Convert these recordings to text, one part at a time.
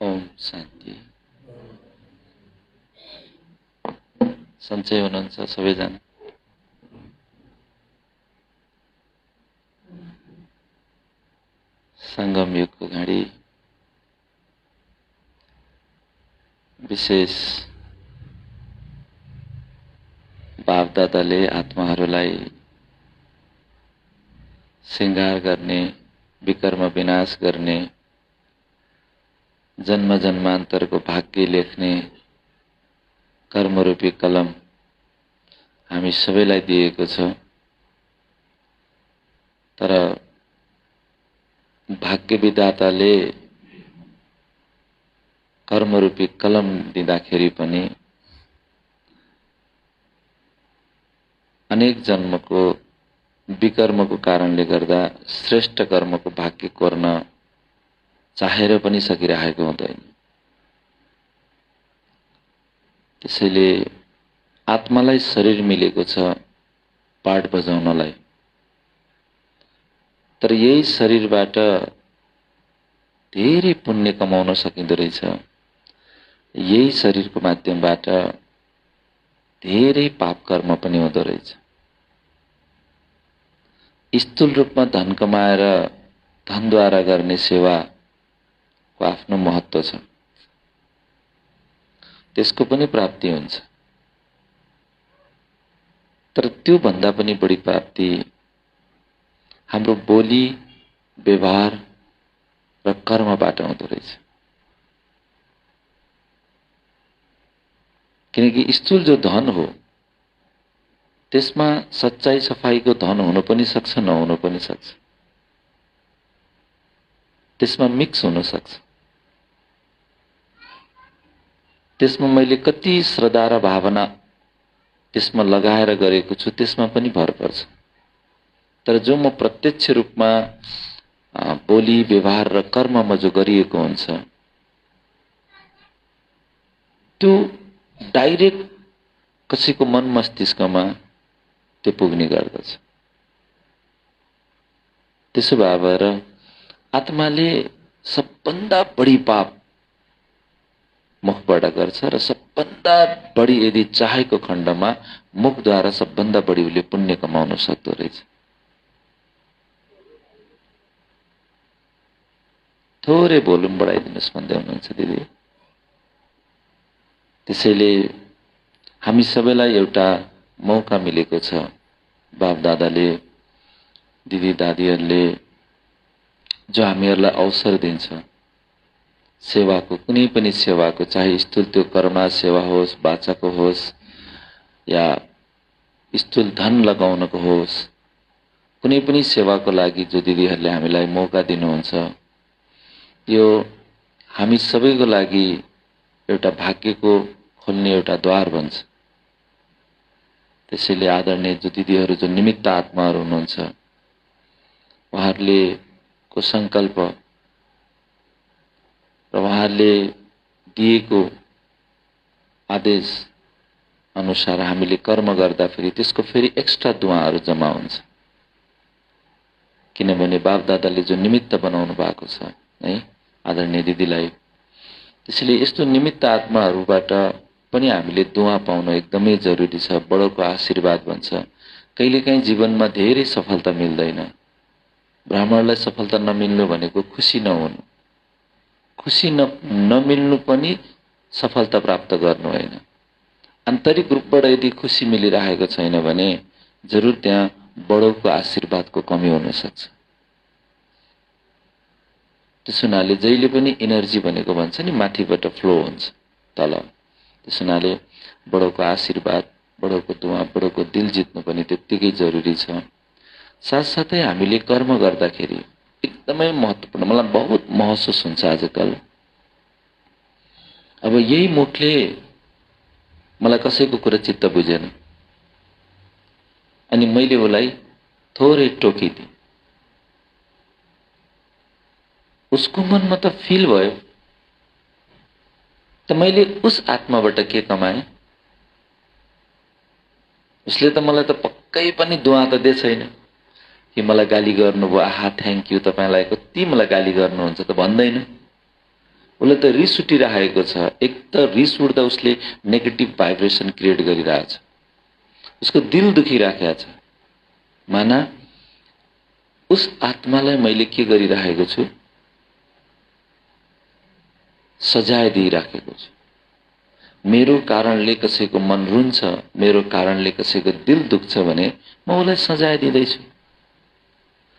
ओम शान्ति। सन्चै हुनुहुन्छ सबैजना? संगम युगको घडी विशेष बापदादाले आत्माहरूलाई श्रृंगार गर्ने, विकर्म विनाश गर्ने, जन्म जन्मान्तरको भाग्य लेख्ने कर्मरूपी कलम हामी सबैलाई दिएको छ। तर भाग्य विधाताले कर्मरूपी कलम दिँदाखेरि पनि अनेक जन्मको विकर्मको कारणले गर्दा श्रेष्ठ कर्मको भाग्य कोर्न चाहेर पनि सकिरहेको हुँदैन। त्यसैले आत्मालाई शरीर मिलेको छ पाठ बजाउनलाई, तर यही शरीरबाट धेरै पुण्य कमाउन सकिँदो रहेछ। यही शरीरको माध्यमबाट धेरै पाप कर्म पनि हुँदो रहेछ। स्थूल रूपमा धन कमाएर धनद्वारा गर्ने सेवाको आफ्नो महत्त्व छ, त्यसको पनि प्राप्ति हुन्छ। तर त्यो भन्दा पनि बढी प्राप्ति हाम्रो बोली, व्यवहार र कर्मबाट हुँदो रहेछ। किनकि स्थूल जो धन हो त्यसमा सच्चाई सफाईको धन हुन पनि सक्छ, नहुन पनि सक्छ। त्यसमा मिक्स हुन सक्छ। त्यसमा मैले कति श्रद्धा र भावना त्यसमा लगाएर गरेको छु त्यसमा पनि भर पर्छ। तर जो म प्रत्यक्ष रूपमा बोली, व्यवहार र कर्ममा जो गरिएको हुन्छ त्यो डाइरेक्ट कसैको मन मस्तिष्कमा त्यो पुग्ने गर्दछ। त्यसो भएर आत्माले सबभन्दा बढी पाप मुखबाट गर्छ र सबभन्दा बढी यदि चाहेको खण्डमा मुखद्वारा सबभन्दा बढी उसले पुण्य कमाउन सक्दो रहेछ। थोरै भोल्युम बढाइदिनुहोस् भन्दै हुनुहुन्छ दिदी। त्यसैले हामी सबैलाई एउटा मौका मिलेको छ। बाप दादाले, दिदी दादीहरूले जो हामीहरूलाई अवसर दिन्छ सेवाको, कुनै पनि सेवाको, चाहे स्थूल त्यो कर्मा सेवा होस्, बाचाको होस् या स्थूल धन लगाउनको होस्, कुनै पनि सेवाको लागि जो दिदीहरूले हामीलाई मौका दिनुहुन्छ, यो हामी सबैको लागि एउटा भाग्यको खोल्ने एउटा द्वार बन्छ। त्यसैले आदरणीय जो दिदीहरू, जो निमित्त आत्माहरू हुनुहुन्छ, उहाँहरूले को संकल्प र उहाँहरूले दिएको आदेश अनुसार हामीले कर्म गर्दा फेरि त्यसको फेरि एक्स्ट्रा दुआहरू जम्मा हुन्छ। किनभने बाप दादाले जो निमित्त बनाउनु भएको छ है आदरणीय दिदीलाई, त्यसैले यस्तो निमित्त आत्माहरूबाट पनि हामीले दुआ पाउन एकदमै जरुरी छ। बडोको आशीर्वाद भन्छ। कहिलेकाहीँ जीवनमा धेरै सफलता मिल्दैन। ब्राह्मणलाई सफलता नमिल्नु भनेको खुसी नहुनु, खुसी नमिल्नु पनि सफलता प्राप्त गर्नु होइन। आन्तरिक रूपबाट यदि खुसी मिलिरहेको छैन भने जरुर त्यहाँ बडोको आशीर्वादको कमी हुन सक्छ। त्यसो हुनाले जहिले पनि एनर्जी भनेको भन्छ नि माथिबाट फ्लो हुन्छ तल। त्यसो हुनाले बडोको आशीर्वाद, बडोको दुआ, बडोको दिल जित्नु पनि त्यत्तिकै जरुरी छ। साथसाथै हामीले कर्म गर्दाखेरि एकदमै महत्त्वपूर्ण, मलाई बहुत महसुस हुन्छ आजकल। अब यही मुखले मलाई कसैको कुरा चित्त बुझेन अनि मैले उसलाई थोरै टोकिदिएँ, उसको मनमा त फिल भयो, त मैले उस आत्माबाट के कमाएँ? उसले त मलाई त पक्कै पनि दुआ त दिए छैन कि मलाई गाली गर्नुभयो, आहा थ्याङ्क यू, तपाईँलाई कति मलाई गाली गर्नुहुन्छ त भन्दैन। उसले त रिस उठिरहेको छ, एक त रिस उठ्दा उसले नेगेटिभ भाइब्रेसन क्रिएट गरिरहेछ, उसको दिल दुखिराखेको छ। माना उस आत्मालाई मैले के गरिरहेको छु? सजाय दिइराखेको छु। मेरो कारणले कसैको मन रुन्छ, मेरो कारणले कसैको दिल दुख्छ भने म उसलाई सजाय दिँदैछु।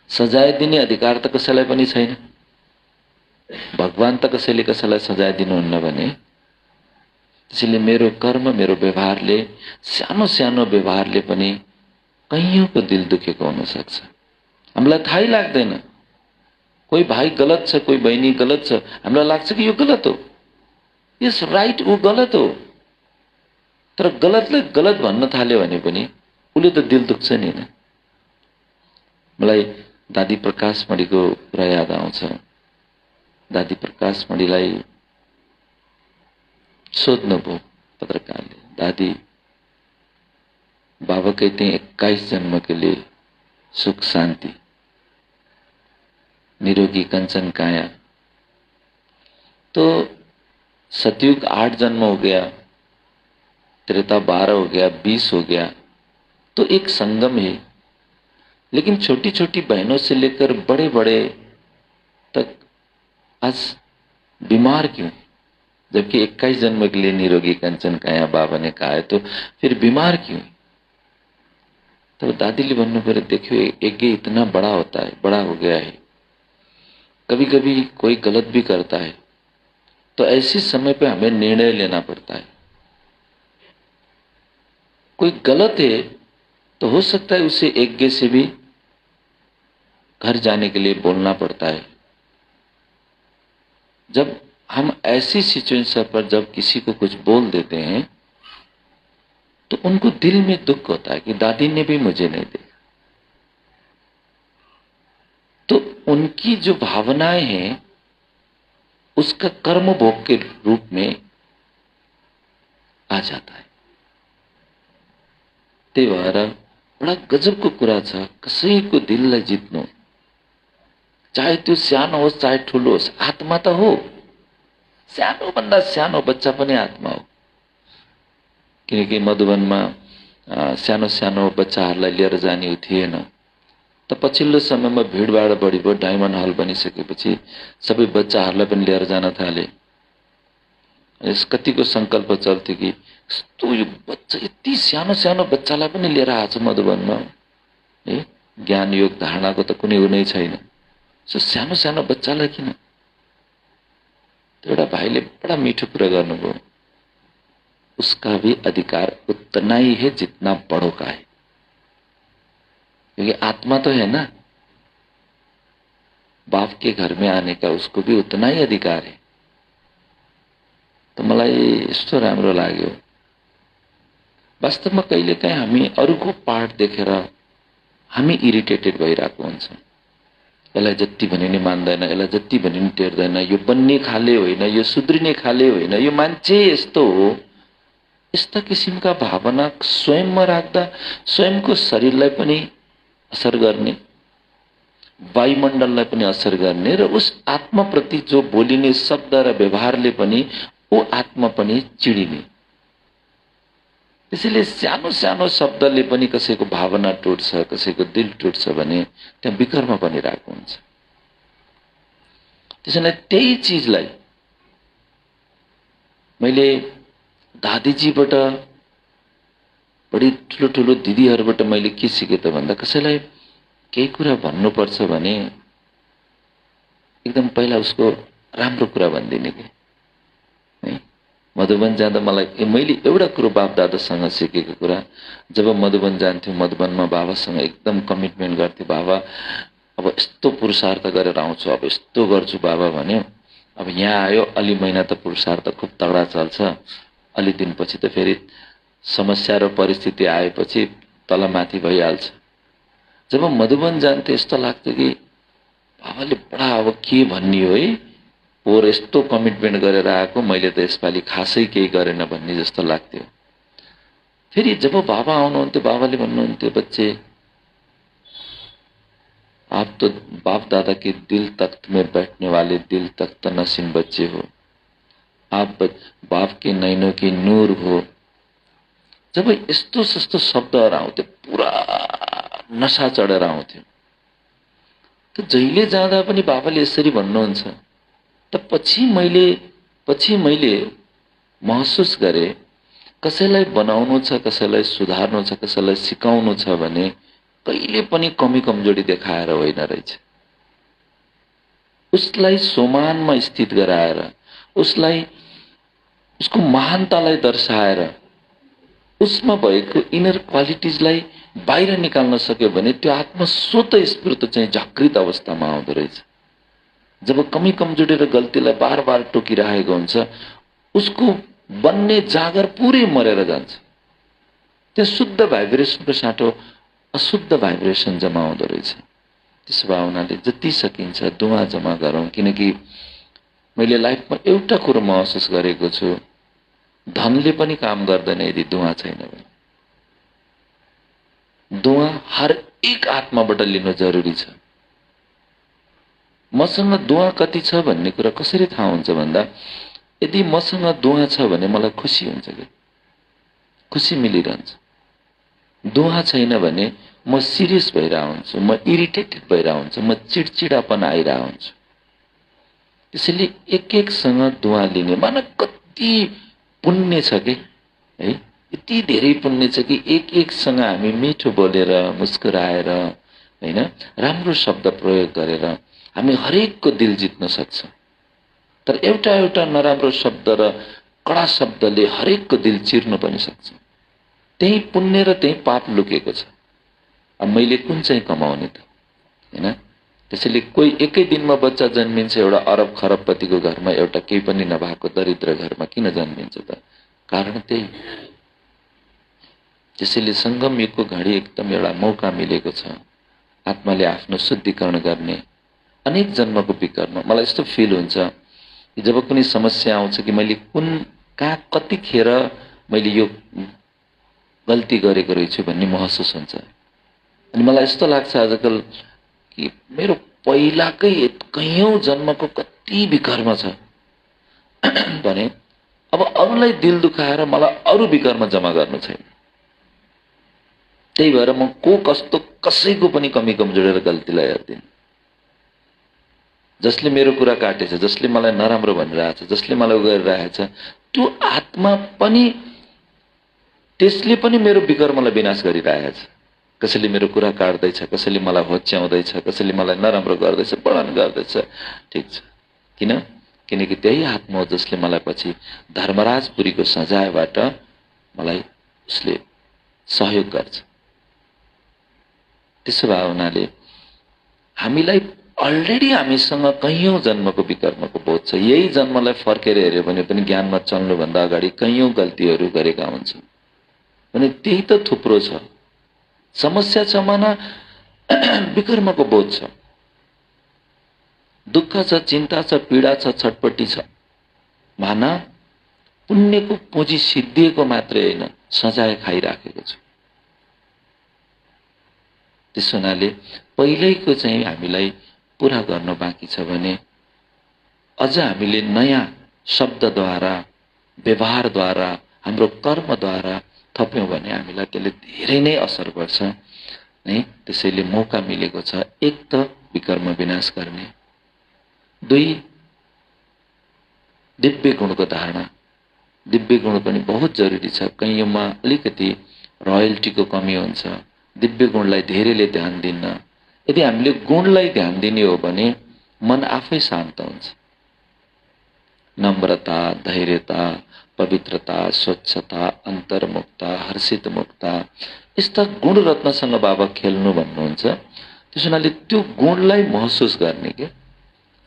सजाय दिने अधिकार त कसैलाई पनि छैन। भगवान त कसैले कसैलाई सजाय दिनुहुन्न भने। त्यसैले मेरो कर्म, मेरो व्यवहारले, सानो सानो व्यवहारले पनि कैयौंको दिल दुखेको हुन सक्छ। हामीलाई थाहै लाग्दैन। कोही भाइ गलत छ, कोही बहिनी गलत छ, हामीलाई लाग्छ कि यो गलत हो, यस राइट, ऊ गलत हो। तर गलतलाई गलत भन्न थाल्यो भने पनि उसले त दिल दुख्छ नि हैन। मलाई दादी प्रकाश मणिको कुरा याद आउँछ। दादी प्रकाश मणिलाई सोध्नुभयो पत्रकारले, दादी बाबा कहते हैं 21 जन्म के लिए सुख शांति, निरोगी कंचन काया। तो सतयुग 8 जन्म हो गया, त्रेता 12 हो गया, 20 हो गया, तो एक संगम है। लेकिन छोटी छोटी बहनों से लेकर बड़े बड़े तक आज बीमार क्यों? जबकि 21 जन्म के लिए निरोगी कंचन काया बाबा ने कहा है, तो फिर बीमार क्यों? तो दादीले भन्नु पर्यो, देखियो यज्ञ इतना बड़ा होता है, बड़ा हो गया है, कभी कभी कोई गलत भी करता है, तो ऐसे समय पे हमें निर्णय लेना पड़ता है। कोई गलत है तो हो सकता है उसे यज्ञ से भी घर जाने के लिए बोलना पड़ता है। जब हम ऐसी सिचुएशन पर जब किसी को कुछ बोल देते हैं तो उनको दिल में दुख होता है कि दादी ने भी मुझे नहीं देखा। तो उनकी जो भावनाएं हैं उसका कर्म भोग के रूप में आ जाता है। त्यही भएर बडा गजबको कुरा छ, कसैको दिललाई जित्नु, चाहे त्यो सानो होस् चाहे ठुलो होस्, आत्मा त हो। सानो भन्दा सानो बच्चा पनि आत्मा हो। किनकि मधुबनमा सानो सानो बच्चाहरूलाई लिएर जाने थिएन। त पछिल्लो समयमा भिडभाड बढी भयो। डायमन्ड हल बनिसकेपछि सबै बच्चाहरूलाई पनि लिएर जान थाले। यस कतिको संकल्प चल्थ्यो कि यस्तो यो बच्चा, यति सानो सानो बच्चालाई पनि लिएर आएको छ मधुबनमा, है, ज्ञान योग धारणाको त कुनै हुनै छैन, सो सानो सानो बच्चालाई किन? एउटा भाइले बड़ा मीठो कुरा गर्नुभयो, उसका भी अधिकार उतना ही है जितना बड़ों का है, क्योंकि आत्मा तो है ना, बाप के घर में आने का उसको भी उतना ही अधिकार है। तो मलाई यस्तो राम्रो लाग्यो। वास्तवमा कहिलेकाहीँ हामी अरूको पाठ देखेर हामी इरिटेटेड भइरहेको हुन्छौँ। यसलाई जति भने नि मान्दैन, यसलाई जति भने नि टेर्दैन, यो बन्ने खाले होइन, यो सुध्रिने खाले होइन, यो मान्छे यस्तो हो। यस्ता किसिमका भावना स्वयंमा राख्दा स्वयंको शरीरलाई पनि असर गर्ने, वायुमण्डललाई पनि असर गर्ने र उस आत्माप्रति जो बोलिने शब्द र व्यवहारले पनि वो आत्मा पनि चिडिने। त्यसैले सानो सानो शब्दले पनि कसैको भावना टुट्छ, कसैको दिल टुट्छ भने त्यहाँ विकर्म बनिरहेको हुन्छ। त्यसैले त्यही चीजलाई मैले दादीजीबाट, बडी ठुलो ठुलो दिदीहरूबाट मैले के सिकेँ त भन्दा, कसैलाई केही कुरा भन्नुपर्छ भने एकदम पहिला उसको राम्रो कुरा भनिदिने के। मधुबन जाँदा मलाई मैले एउटा कुरो बाप दादासँग सिकेको कुरा, जब मधुबन जान्थ्यो, मधुबनमा बाबासँग एकदम कमिटमेन्ट गर्थे। बाबा अब यस्तो पुरुषार्थ गरेर आउँछु, अब यस्तो गर्छु बाबा भन्यो। अब यहाँ आयो, अलि महिना त पुरुषार्थ खुब तगडा चल्छ, अलि दिनपछि त फेरि समस्या र परिस्थिति आएपछि तलमाथि भइहाल्छ। जब मधुबन जान्थे यस्तो लाग्थ्यो कि बाबाले बडा अब के भन्ने हो है, पोहोर यस्तो कमिटमेन्ट गरेर आएको, मैले त यसपालि खासै केही गरेन भन्ने जस्तो लाग्थ्यो। फेरि जब बाबा आउनुहुन्थ्यो, बाबाले भन्नुहुन्थ्यो, बच्चे आप तो बाप दादा के दिल तख्त में बैठने वाले दिल तख्त नशीन बच्चे हो, आप बाप के नैनो की नूर हो। जब यस्तो सस्तो शब्दहरू आउँथ्यो पुरा नशा चढेर आउँथ्यो। त जहिले जाँदा पनि बाबाले यसरी भन्नुहुन्छ। त पछि मैले महसुस गरे कसैलाई बनाउनु छ, कसैलाई सुधार्नु छ, कसैलाई सिकाउनु छ भने कहिले पनि कमी कमजोरी देखाएर होइन रहेछ। उसलाई सोमानमा स्थित गराएर, उसलाई उसको महानतालाई दर्शाएर, उसमा भएको इनर क्वालिटिजलाई बाहिर निकाल्न सक्यो भने त्यो आत्मा स्वत स्फूर्त चाहिँ जागृत अवस्थामा आउँदो रहेछ। जब कमी कमजोरी र गल्तीलाई बार बार टोकिरहेको हुन्छ उसको बन्ने जागर पुरै मरेर जान्छ। त्यो शुद्ध भाइब्रेसनको साटो अशुद्ध भाइब्रेसन जमा हुँदो रहेछ। त्यसो भए हुनाले जति सकिन्छ दुआ जमा गरौँ। किनकि मैले लाइफमा एउटा कुरो महसुस गरेको छु, धनले पनि काम गर्दैन यदि दुआ छैन भने। दुआ हर एक आत्माबाट लिनु जरुरी छ। मसँग दुआ कति छ भन्ने कुरा कसरी थाहा हुन्छ भन्दा यदि मसँग दुआ छ भने मलाई खुसी हुन्छ कि खुसी मिलिरहन्छ। दुआ छैन भने म सिरियस भइरहेको हुन्छु, म इरिटेटेड भइरहेको हुन्छु, म चिडचिडापन आइरहेको हुन्छु। त्यसैले एक एकसँग दुआ लिने माना कति पुण्य छ कि है, यति धेरै पुण्य छ कि एक एकसँग हामी मिठो बोलेर मुस्कुराएर हैन राम्रो शब्द प्रयोग गरेर हामी हरेकको दिल जित्न सक्छौं। तर एउटा नराम्रो शब्द र कडा शब्दले हरेकको दिल चिर्न पनि सक्छ। त्यही पुण्य र त्यही पाप लुकेको छ। अब मैले कुन चाहिँ कमाउने त हैन। त्यसैले कोही एकै दिनमा बच्चा जन्मिन्छ एउटा अरब खरबपतिको घरमा, एउटा केही पनि नभएको दरिद्र घरमा किन जन्मिन्छ त? कारण त्यही। त्यसैले संगम युगको घडी एकदम एउटा मौका मिलेको छ आत्माले आफ्नो शुद्धिकरण गर्ने। अनेक जन्मको विकर्म मलाई यस्तो फिल हुन्छ कि जब कुनै समस्या आउँछ कि मैले कहाँ कतिखेर मैले यो गल्ती गरेको रहेछु भन्ने महसुस हुन्छ। अनि मलाई यस्तो लाग्छ आजकल कि मेरो पहिलाकै कैयौं जन्मको कति विकर्म छ भने अब अरूलाई दिल दुखाएर मलाई अरू विकर्म जमा गर्नु छैन। त्यही भएर म को कस्तो कसैको पनि कमी कमजोरी र गल्तीलाई हेर्दिन। जसले मेरो कुरा काटेछ, जसले मलाई नराम्रो भनिरहेछ, जसले मलाई गरिरहेछ, त्यो आत्मा पनि त्यसले पनि मेरो विकर्मलाई विनाश गरिरहेछ। कसैले मेरो कुरा काट्दैछ, कसैले मलाई होच्याउँदैछ, कसैले मलाई नराम्रो गर्दैछ, बढान गर्दैछ, ठीक छ। किनकि त्यही आत्मा हो जसले मलाई पछि धर्मराजपुरीको सजायबाट मलाई उसले सहयोग गर्छ। त्यसो भए हुनाले हामीलाई अलरेडी हामीसँग कैयौं जन्मको विकर्मको बोध छ। यही जन्मलाई फर्केर हेर्यो भने पनि ज्ञानमा चल्नुभन्दा अगाडि कैयौं गल्तीहरू गरेका हुन्छौं भने त्यही त थुप्रो छ। समस्या छ माना विकर्मको बोध छ, दुःख छ, चिन्ता छ, पीडा छ, छटपटी छ माना पुण्यको पुँजी सिद्धिएको मात्रै होइन सजाय खाइराखेको छु। त्यसो हुनाले पहिल्यैको चाहिँ हामीलाई पूरा गर्न बाँकी छ भने अझ हामीले नयाँ शब्दद्वारा, व्यवहारद्वारा, हाम्रो कर्मद्वारा थप्यौं भने हामीलाई त्यसले धेरै नै असर गर्छ नै। त्यसैले मौका मिलेको छ एक त विकर्म विनाश गर्ने, दुई दिव्य गुणको धारणा। दिव्य गुण पनि बहुत जरुरी छ। कैयौंमा अलिकति रोयल्टीको कमी हुन्छ, दिव्य गुणलाई धेरैले ध्यान दिन्न। यदि हामीले गुणलाई ध्यान दिने हो भने मन आफै शान्त हुन्छ। नम्रता, धैर्यता, पवित्रता, स्वच्छता, अन्तर्मुक्ता, हर्षित मुक्ता, यस्ता गुण रत्नसँग बाबा खेल्नु भन्नुहुन्छ। त्यसैले त्यो गुणलाई महसुस गर्ने के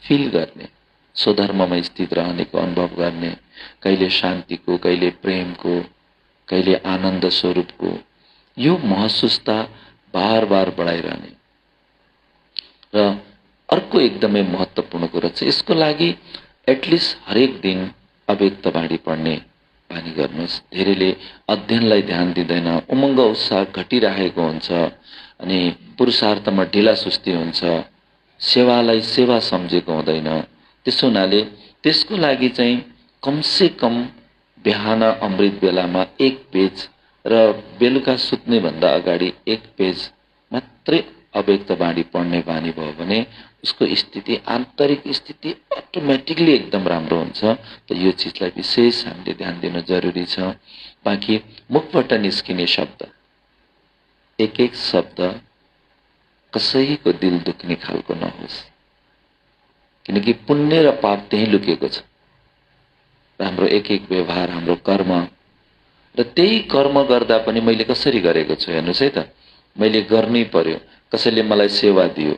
फिल गर्ने, स्वधर्ममा स्थित रहनेको अनुभव गर्ने, कहिले शान्तिको, कहिले प्रेमको, कहिले आनन्द स्वरूपको, यो महसुसता बार बार बढाइरहने। र अर्को एकदमै महत्त्वपूर्ण कुरा छ, यसको लागि एटलिस्ट हरेक दिन अव्यक्त बाणी पढ्ने बानी गर्नुहोस्। धेरैले अध्ययनलाई ध्यान दिँदैन, उमङ्ग उत्साह घटिरहेको हुन्छ अनि पुरुषार्थमा ढिला सुस्ती हुन्छ, सेवालाई सेवा सम्झेको हुँदैन। त्यसो हुनाले त्यसको लागि चाहिँ कमसे कम बिहान अमृत बेलामा 1 पेज र बेलुका सुत्ने भन्दा अगाडि 1 पेज मात्रै अव्यक्त बाणी पढ्ने बानी भयो भने उसको स्थिति, आन्तरिक स्थिति अटोमेटिकली एकदम राम्रो हुन्छ। त यो चीजलाई विशेष हामीले ध्यान दिन जरुरी छ। बाँकी मुखबाट निस्किने शब्द, एक एक शब्द कसैको दिल दुख्ने खालको नहोस्, किनकि पुण्य र पाप त्यही लुकेको छ। हाम्रो एक एक व्यवहार, हाम्रो कर्म, र त्यही कर्म गर्दा पनि मैले कसरी गरेको छु हेर्नुस् है त। मैले गर्नै पर्यो, कसैले मलाई सेवा दियो,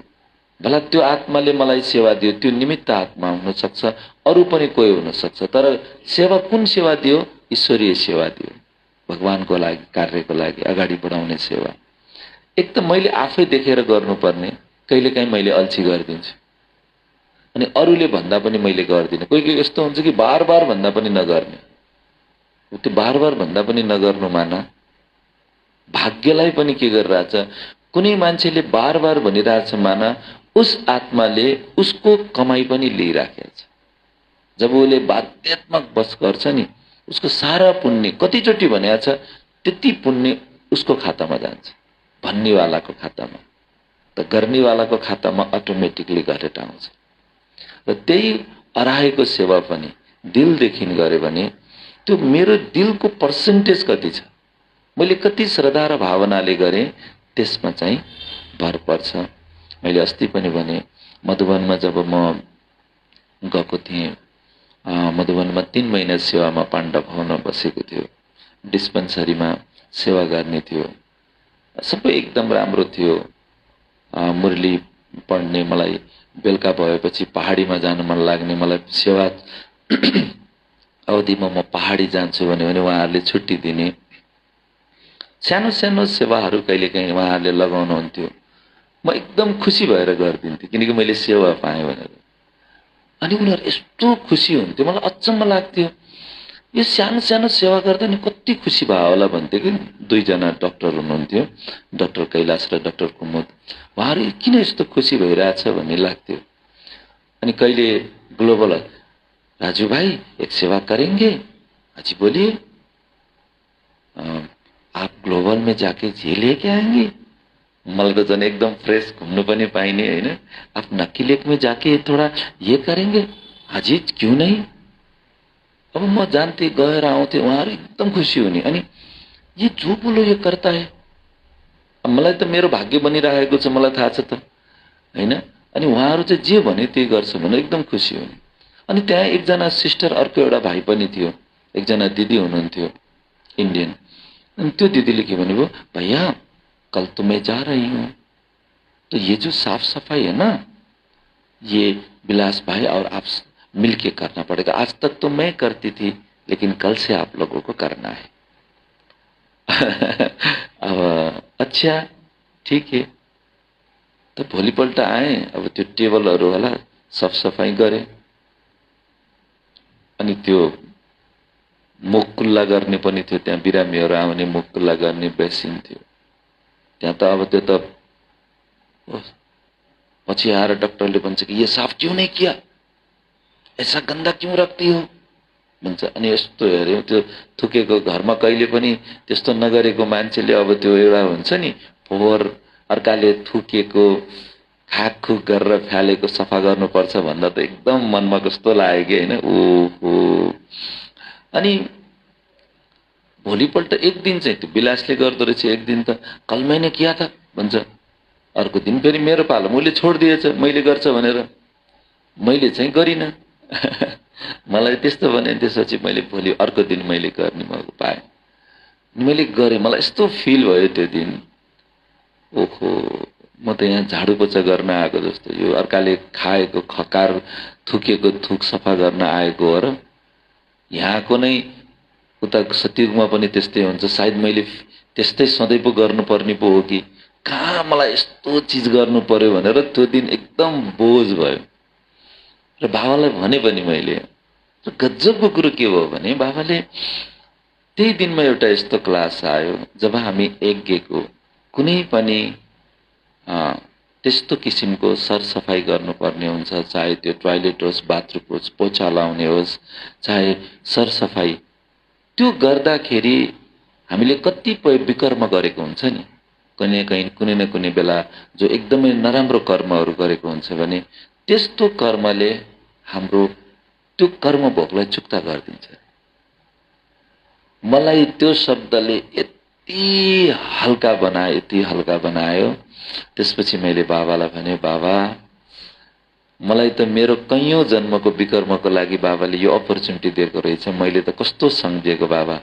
भला त्यो आत्माले मलाई सेवा दियो, त्यो निमित्त आत्मा हुन सक्छ, अरू पनि कोही हुन सक्छ, तर सेवा कुन सेवा दियो? ईश्वरीय सेवा दियो, भगवानको लागि, कार्यको लागि अगाडि बढाउने सेवा। एक त मैले आफै देखेर गर्नुपर्ने, कहिलेकाहीँ मैले अल्छी गरिदिन्छु, अनि अरूले भन्दा पनि मैले गर्दिनँ। कोही कोही यस्तो हुन्छ कि बार बार भन्दा पनि नगर्ने। त्यो बार बार भन्दा पनि नगर्नुमा न भाग्यलाई पनि के गरिरहेछ, कुनै मान्छेले बार बार भनिरहेछ माना उस आत्माले उसको कमाई पनि लिइराखेको छ। जब उसले बाध्यात्मक बस गर्छ नि, उसको सारा पुण्य कतिचोटि भनेको छ त्यति पुण्य उसको खातामा जान्छ, भन्नेवालाको खातामा। त गर्नेवालाको खातामा अटोमेटिकली गरेर आउँछ। र त्यही अराएको सेवा पनि दिलदेखि गरे भने त्यो मेरो दिलको पर्सेन्टेज कति छ, मैले कति श्रद्धा र भावनाले गरेँ, त्यसमा चाहिँ भर पर्छ। मैले अस्ति पनि भने मधुवनमा जब म गएको थिएँ, मधुवनमा 3 महिना सेवामा पाण्डव भवनमा बसेको थियो, डिस्पेन्सरीमा सेवा गर्ने थियो, सबै एकदम राम्रो थियो। मुरली पढ्ने, मलाई बेलुका भएपछि पहाडीमा जान मन लाग्ने, मलाई सेवा अवधिमा म पहाडी जान्छु भने उहाँहरूले छुट्टी दिने। सानो सानो सेवाहरू कहिलेकाहीँ उहाँहरूले लगाउनुहुन्थ्यो, म एकदम खुसी भएर गरिदिन्थेँ, किनकि मैले सेवा पाएँ भनेर। अनि उनीहरू यस्तो खुसी हुन्थ्यो, मलाई अचम्म लाग्थ्यो, यो सानो सानो सेवा गर्दा नि कति खुसी भयो होला भन्थ्यो कि। 2 जना डाक्टर हुनुहुन्थ्यो, डाक्टर कैलाश र डाक्टर कुमुद। उहाँहरू किन यस्तो खुसी भइरहेछ भन्ने लाग्थ्यो। अनि कहिले ग्लोबल, राजू भाई एक सेवा करेंगे? हाजी बोलिए। आप ग्लोबल में जाके ये लेके आएंगे? मलाई त झन् एकदम फ्रेश घुम्नु पनि पाइने हैन। आप नक्की लेक में जाके थोड़ा ये करेंगे? हाजी क्यों नहीं। अब म जानते गएर आउँथे, उहाँहरू एकदम खुसी हुने। अनि ये जो बोलो ये करता है। मलाई त मेरो भाग्य बनिरहेको छ, मलाई थाहा छ त हैन। अनि उहाँहरू चाहिँ जे भने त्यही गर्छ भनेर एकदम खुसी हुने। अनि त्यहाँ एकजना सिस्टर, अर्को एउटा भाइ पनि थियो, एकजना दिदी हुनुहुन्थ्यो इन्डियन। अनि त्यो दिदीले के भन्नुभयो, भैया कल तो मैं जा रही हूँ, तो ये जो साफ सफाई है ना, ये विलास भाई और आप मिलके करना पड़ेगा। आज तक तो मैं करती थी, लेकिन कल से आप लोगों को करना है। अब अच्छा ठीक है। तो भोलिपल्ट आए, अब त्यो टेबलहरू होला साफ सफाई गरे। अनि त्यो मुख खुल्ला गर्ने पनि थियो, त्यहाँ बिरामीहरू आउने मुख खुल्ला गर्ने बेसिन थियो त्यहाँ। त अब त्यो त पछि आएर डाक्टरले भन्छ कि ये साफ क्यों नहीं किया, ऐसा गंदा क्यों रखती हो भन्छ। अनि यस्तो हेर्यो, त्यो थुकेको घरमा कहिले पनि त्यस्तो नगरेको मान्छेले अब त्यो एउटा हुन्छ नि फोहोर अर्काले थुकेको खाकखुक गरेर फ्यालेको सफा गर्नुपर्छ भन्दा त एकदम मनमा कस्तो लाग्यो कि हैन। ओहो। अनि भोलिपल्ट एक दिन चाहिँ त्यो विलासले गर्दो रहेछ, एक दिन त कल मैंने किया था भन्छ। अर्को दिन फेरि मेरो पालो, मैले छोडिदिएछ मैले गर्छ भनेर, मैले चाहिँ गरिन। मलाई त्यस्तो भने त्यसपछि मैले भोलि अर्को दिन मैले गर्ने मौका पाएँ, मैले गरेँ। मलाई यस्तो फिल भयो त्यो दिन, ओहो म त यहाँ झाडु पोछा गर्न आएको जस्तो, यो अर्काले खाएको खकार थुकेको थुक सफा गर्न आएको हो र। यहाँको नै उता सतयुगमा पनि त्यस्तै हुन्छ, सायद मैले त्यस्तै सधैँ पो गर्नुपर्ने पो हो कि कहाँ मलाई यस्तो चीज गर्नु पर्यो भनेर त्यो दिन एकदम बोझ भयो। र बाबालाई भने पनि मैले, गजबको कुरो के भयो भने बाबाले त्यही दिनमा एउटा यस्तो क्लास आयो जब हामी यज्ञको कुनै पनि त्यस्तो किसिमको सरसफाई गर्नुपर्ने हुन्छ, चाहे त्यो टोयलेट होस्, बाथरुम होस्, पोछा लाउने होस्, चाहे सरसफाई। त्यो गर्दाखेरि हामीले कतिपय विकर्म गरेको हुन्छ नि, कुनै न कुनै बेला जो एकदमै नराम्रो कर्महरू गरेको हुन्छ भने त्यस्तो कर्मले हाम्रो त्यो कर्म भोगलाई चुक्ता गरिदिन्छ। मलाई त्यो शब्दले यति हल्का बनायो, यति हल्का बनायो। त्यसपछि मैले बाबालाई भने, बाबा मलाई त मेरो कैयौं जन्मको विकर्मको लागि बाबाले यो अपर्च्युनिटी दिएको रहेछ, मैले त कस्तो सम्झेको बाबा,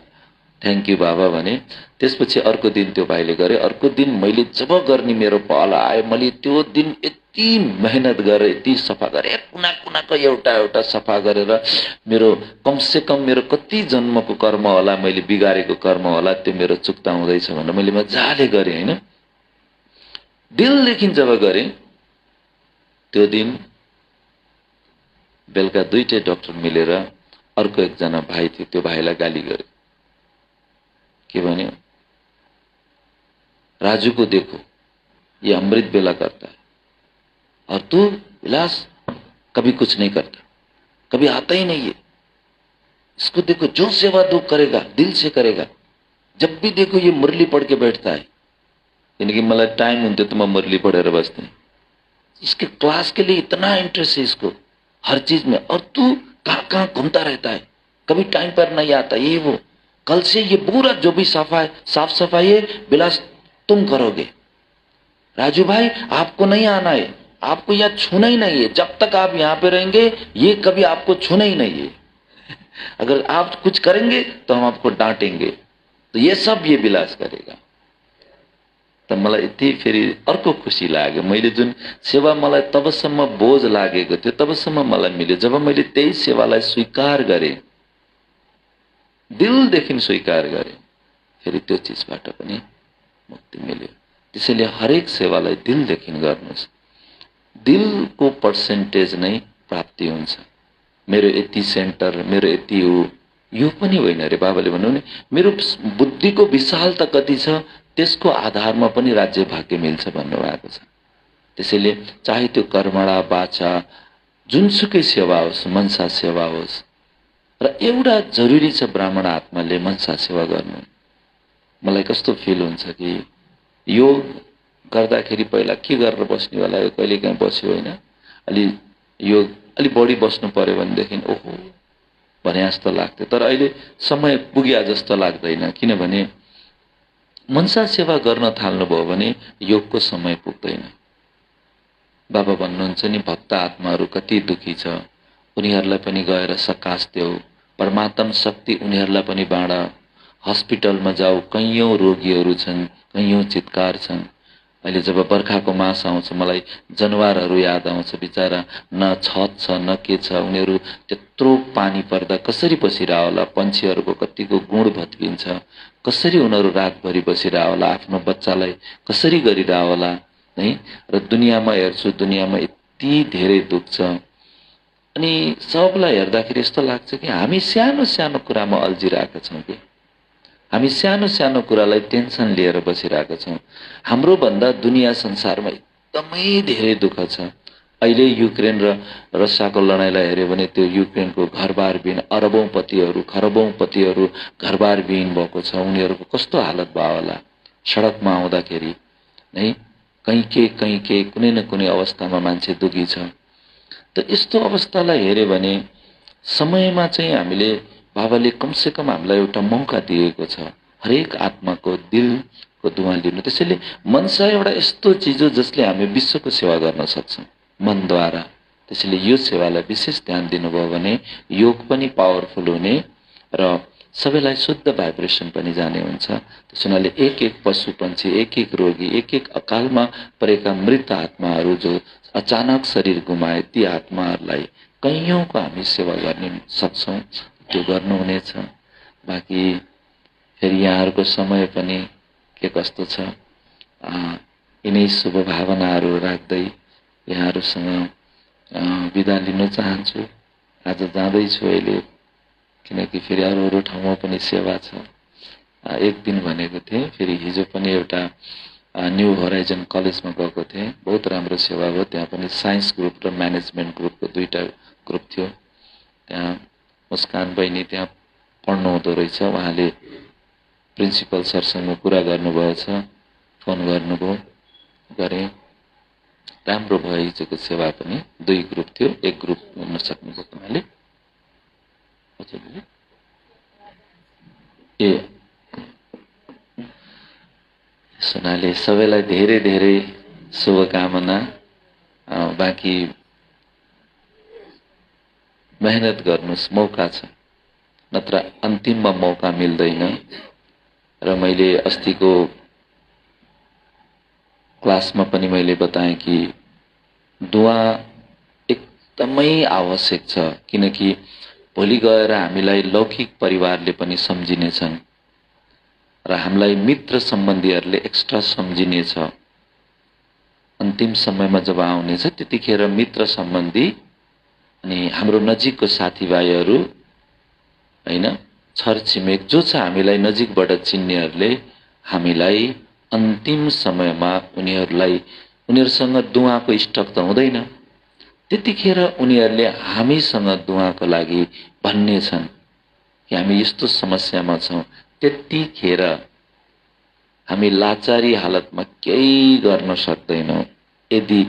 थ्याङ्क यू बाबा भने। त्यसपछि अर्को दिन त्यो भाइले गरे। अर्को दिन मैले जब गर्ने मेरो पाला आयो, मैले त्यो दिन यति मेहनत गरेँ, यति सफा गरेँ, कुना कुनाको एउटा एउटा सफा गरेर मेरो कमसे कम मेरो कति जन्मको कर्म होला, मैले बिगारेको कर्म होला, त्यो मेरो चुक्ता हुँदैछ भनेर मैले मजाले गरेँ हैन। दिलदेखि जब गरेँ, त्यो दिन बेलुका दुईटै डाक्टर मिलेर अर्को एकजना भाइ थियो, त्यो भाइलाई गाली गरे। के भन्यो? राजू को देखो, ये अमृत बेला करता है और तू विलास कभी कुछ नहीं करता, कभी आता ही नहीं है। इसको देखो, जो सेवा तू करेगा दिल से करेगा, जब भी देखो ये मुरली पढ़ के बैठता है। यानी कि मलाई टाइम हुन्थ्यो त म मुरली पढ़ेर बस्थेँ। इसके क्लास के लिए इतना इंटरेस्ट है इसको, हर चीज में, और तू कहाँ कहाँ घूमता रहता है, कभी टाइम पर नहीं आता, ये वो। कल से ये पूरा जो भी साफ सफाई है विलास तुम करोगे। राजू भाई आपको नहीं आना है, आपको यहाँ छूना ही नहीं है, जब तक आप यहाँ पे रहेंगे ये कभी आपको छूना ही नहीं है। अगर आप कुछ करेंगे तो हम आपको डांटेंगे, तो ये सब ये विलास करेगा। त मलाई यति फेरि अर्को खुसी लाग्यो। मैले जुन सेवा मलाई तबसम्म बोझ लागेको थियो तबसम्म मलाई मिल्यो जब मैले त्यही सेवालाई स्वीकार गरेँ, दिलदेखि स्वीकार गरेँ, फेरि त्यो चिजबाट पनि मुक्ति मिल्यो। त्यसैले हरेक सेवालाई दिलदेखि गर्नुहोस्। दिलको पर्सेन्टेज नै प्राप्ति हुन्छ। मेरो यति सेन्टर, मेरो यति हो, यो पनि होइन रे। बाबाले भन्नु नि, मेरो बुद्धिको विशालता कति छ त्यसको आधारमा पनि राज्य भाग्य मिल्छ भन्नुभएको छ। त्यसैले चाहे त्यो कर्मणा वाचा जुनसुकै सेवा होस्, मनसा सेवा होस्, र एउटा जरुरी छ ब्राह्मण आत्माले मनसा सेवा गर्नु। मलाई कस्तो फिल हुन्छ कि योग गर्दाखेरि पहिला के गरेर बस्ने होला, यो कहिले काहीँ बस्यो होइन, अलि बढी बस्नु पर्यो भनेदेखि ओहो भने जस्तो लाग्थ्यो। तर अहिले समय पुग्या जस्तो लाग्दैन, किनभने मनसा सेवा गर्न थाल्नुभयो भने योगको समय पुग्दैन। बाबा भन्नुहुन्छ नि, भक्त आत्माहरू कति दुखी छ, उनीहरूलाई पनि गएर सकाश देऊ, परमात्मा शक्ति उनीहरूलाई पनि बाँड। हस्पिटलमा जाऊ, कैयौं रोगीहरू छन्, कैयौं चितकार छन्। अहिले जब बर्खाको मास आउँछ मलाई जनावरहरू याद आउँछ, बिचारा न छत छ न के छ, उनीहरू त्यत्रो पानी पर्दा कसरी बसिरह होला, पन्छीहरूको कतिको गुण भत्किन्छ, कसरी उनीहरू रातभरि बसिरह होला, आफ्नो बच्चालाई कसरी गरिरह होला है। र दुनियाँमा हेर्छु, दुनियाँमा यति धेरै दुख छ। अनि सबलाई हेर्दाखेरि यस्तो लाग्छ कि हामी सानो सानो कुरामा अल्झिरहेका छौँ कि हामी सानो सानो कुरालाई टेन्सन लिएर बसिरहेका छौँ। हाम्रो भन्दा दुनिया संसारमा एकदमै धेरै दुःख छ। अहिले युक्रेन र रसियाको लडाईँलाई हेर्यो भने त्यो युक्रेनको घरबार विहीन अरबौं पतिहरू, खरबौं पतिहरू घरबार विहीन भएको छ। उनीहरूको कस्तो हालत भयो होला सडकमा आउँदाखेरि है। कहीँ के कुनै न कुनै अवस्थामा मान्छे दुखी छ। त यस्तो अवस्थालाई हेर्यो भने समयमा चाहिँ हामीले बाबाले कमसे कम हामीलाई एउटा मौका दिएको छ हरेक आत्माको दिलको धुवाँ लिनु। त्यसैले मनसा एउटा यस्तो चिज हो जसले हामी विश्वको सेवा गर्न सक्छौँ मनद्वारा। त्यसैले यो सेवालाई विशेष ध्यान दिनुभयो भने योग पनि पावरफुल हुने र सबैलाई शुद्ध भाइब्रेसन पनि जाने हुन्छ। त्यसैले एक एक पशु पंक्षी, एक एक रोगी, एक एक अकालमा परेका मृत आत्माहरू जो अचानक शरीर गुमाए, ती आत्माहरूलाई कैयौंको हामी सेवा गर्न सक्छौँ, त्यो गर्नुहुनेछ। बाँकी फेरि यहाँहरूको समय पनि के कस्तो छ, यिनै शुभ भावनाहरू राख्दै यहाँहरूसँग बिदा लिन चाहन्छु। आज जाँदैछु अहिले, किनकि फेरि अरू ठाउँमा पनि सेवा छ। एक दिन भनेको थिएँ, फेरि हिजो पनि एउटा न्यू होराइजन कलेजमा गएको थिएँ। बहुत राम्रो सेवा हो। त्यहाँ पनि साइन्स ग्रुप र म्यानेजमेन्ट ग्रुपको दुईटा ग्रुप थियो। त्यहाँ मुस्कान बहिनी त्यहाँ पढ्नु हुँदो रहेछ। उहाँले प्रिन्सिपल सरसँग कुरा गर्नुभएछ, फोन गर्नुभयो, गरेँ। राम्रो भयो हिजोको सेवा पनि। दुई ग्रुप थियो, एक ग्रुप हुन सक्नुभयो उहाँले। सुनाले सबैलाई धेरै धेरै शुभकामना। बाँकी मेहनत गर्नुस्, मौका छ, नत्र अन्तिममा मौका मिल्दैन। र मैले अस्तिको क्लासमा पनि मैले बताएँ कि दुआ एकदमै आवश्यक छ, किनकि भोलि गएर हामीलाई लौकिक परिवारले पनि सम्झिनेछन् र हामीलाई मित्र सम्बन्धीहरूले एक्स्ट्रा सम्झिनेछ। अन्तिम समयमा जब आउनेछ त्यतिखेर मित्र सम्बन्धी अनि हाम्रो नजिकको साथीभाइहरू हैन, छरछिमेक जो छ हामीलाई नजिकबाट चिन्नेहरूले हामीलाई अन्तिम समयमा उनीहरूसँग दुआको स्टक त हुँदैन। त्यतिखेर उनीहरूले हामीसँग दुआको लागि भन्ने छन् कि हामी यस्तो समस्यामा छौं। त्यतिखेर हामी लाचारी हालतमा केही गर्न सक्दैनौं यदि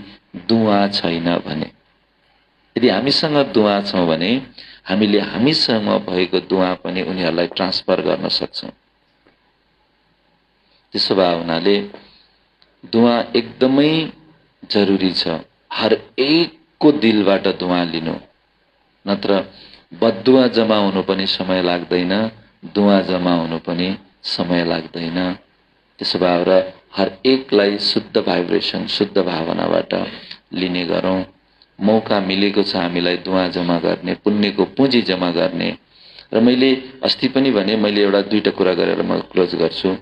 दुआ छैन भने। यदि हामीसँग दुआ छ भने हामीले हामीसँग भएको दुआ पनि उनीहरूलाई ट्रान्सफर गर्न सक्छौं। त्यसो भए हुनाले दुआ एकदमै जरुरी छ। हर एकको दिलबाट दुआ लिनु, नत्र बदुआ जमा हुनु पनि समय लाग्दैन, दुआ जमा हुनु पनि समय लाग्दैन। त्यसो भएर हर एकलाई शुद्ध भाइब्रेसन, शुद्ध भावनाबाट लिने गरौं। मौका मिलेको छ हामीलाई दुआ जमा गर्ने, पुण्यको पुँजी जमा गर्ने। र मैले अस्ति पनि भने, मैले एउटा दुईटा कुरा गरेर म क्लोज गर्छु।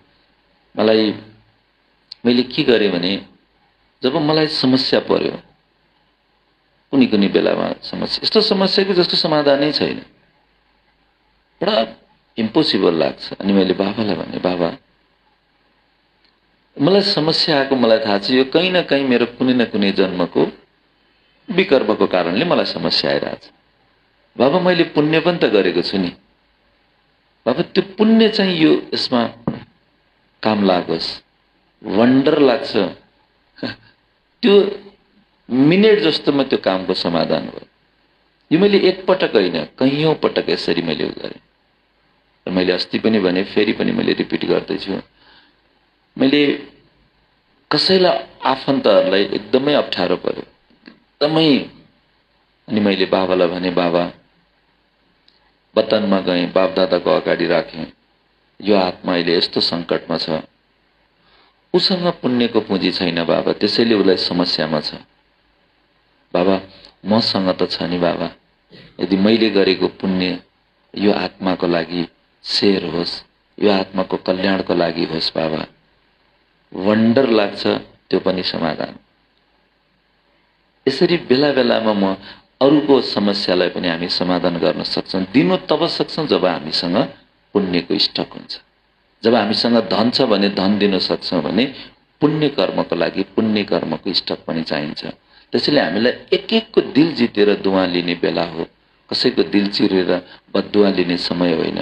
मैले के गरेँ भने, जब मलाई समस्या पर्यो, कुनै बेलामा समस्या, यस्तो समस्या कि जसको समाधानै छैन, बडा इम्पोसिबल लाग्छ। अनि मैले बाबालाई भने, बाबा मलाई समस्या आएको मलाई थाहा छ, यो कहीं न कहीं मेरो कुनै न कुनै जन्मको विकर्मको कारणले मलाई समस्या आइरहेछ। बाबा मैले पुण्य पनि त गरेको छु नि, बाबा त्यो पुण्य चाहिँ यो यसमा काम लागोस्। वन्डर लाग्छ, त्यो मिनेट जस्तोमा त्यो कामको समाधान भयो। यो मैले एक पटक होइन, कैयौं पटक यसरी मैले गरेँ। र मैले अस्ति पनि भने, फेरि पनि मैले रिपिट गर्दैछु, मैले कसैलाई आफन्तहरूलाई एकदमै अप्ठ्यारो पर्यो, एकदमै। अनि मैले बाबालाई भने, बाबा वतनमा गएँ, बाप दादाको अगाडि राखेँ, यो आत्मा अहिले यस्तो संकटमा छ, उसँग पुण्यको पुँजी छैन बाबा, त्यसैले उसलाई समस्यामा छ। बाबा मसँग त छ नि बाबा, यदि मैले गरेको पुण्य यो आत्माको लागि शेयर होस्, यो आत्माको कल्याणको लागि होस् बाबा। वन्डर लाग्छ त्यो पनि समाधान। यसरी बेला बेलामा म अरूको समस्यालाई पनि हामी समाधान गर्न सक्छौं। दिनु तब सक्छौं जब हामीसँग पुण्यको स्टक हुन्छ। जब हामीसँग धन छ भने धन दिन सक्छौं भने पुण्य कर्मको लागि पुण्य कर्मको स्टक पनि चाहिन्छ। त्यसैले हामीलाई एक एकको दिल जितेर दुआ लिने बेला हो, कसैको दिल चिरेर बदुआ लिने समय होइन।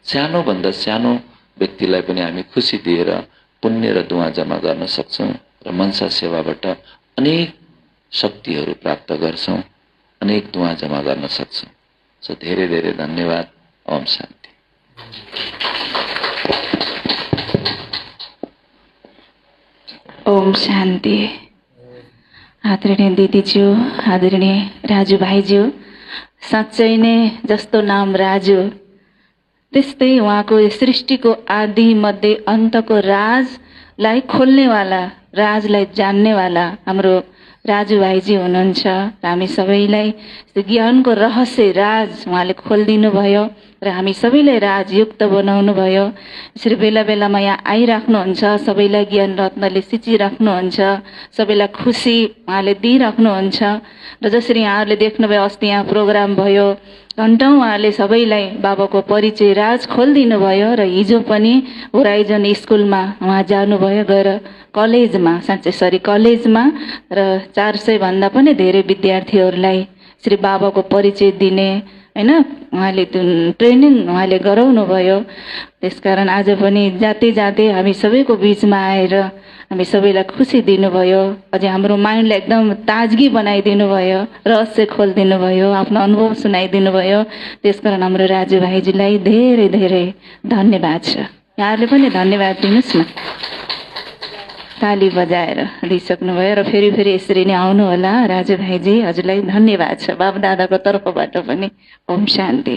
सानो भन्दा सानो व्यक्तिलाई पनि हामी खुशी दिएर पुण्य र दुआ जमा गर्न सक्छौं र मनसा सेवाबाट अनेक शक्तिहरू प्राप्त गर्छौं, अनेक दुआ जमा गर्न सक्छौं। सो धेरै धेरै धन्यवाद। ओम शान्ति। ओम शान्ति। आदरणीय दिदीज्यू, आदरणीय राजु भाइज्यू, साँच्चै नै जस्तो नाम राजु त्यस्तै उहाँको सृष्टिको आदि मध्य अन्तको राजलाई खोल्नेवाला, राजलाई जान्नेवाला हाम्रो राजु भाइजी हुनुहुन्छ। हामी सबैलाई ज्ञानको रहस्य राज उहाँले खोलिदिनु भयो र हामी सबैलाई राजयुक्त बनाउनु भयो। यसरी बेला बेलामा यहाँ आइराख्नुहुन्छ, सबैलाई ज्ञान रत्नले सिचिराख्नुहुन्छ, सबैलाई खुसी उहाँले दिइराख्नुहुन्छ। र जसरी यहाँहरूले देख्नुभयो अस्ति यहाँ प्रोग्राम भयो, घन्टौँ उहाँले सबैलाई बाबाको परिचय राज खोलिदिनु भयो र हिजो पनि होराइजन स्कुलमा उहाँ जानुभयो, गएर कलेजमा र 400 भन्दा पनि धेरै विद्यार्थीहरूलाई श्री बाबाको परिचय दिने हैन उहाँले ट्रेनिङ उहाँले गराउनु भयो। त्यसकारण आज पनि जाते जाते हामी सबैको बीचमा आएर हामी सबैलाई खुसी दिनुभयो, अझै हाम्रो माइन्डलाई एकदम ताजगी बनाइदिनु भयो, रहस्य खोलिदिनु भयो, आफ्नो अनुभव सुनाइदिनु भयो। त्यसकारण हाम्रो राजु भाइजीलाई धेरै धेरै धन्यवाद छ। यहाँहरूले पनि धन्यवाद दिनुहोस् न, ताली बजाएर दिइसक्नुभयो र फेरि फेरि यसरी नै आउनु होला राजु भाइजी, हजुरलाई धन्यवाद छ बाबु दादाको तर्फबाट पनि। ओम शान्ति।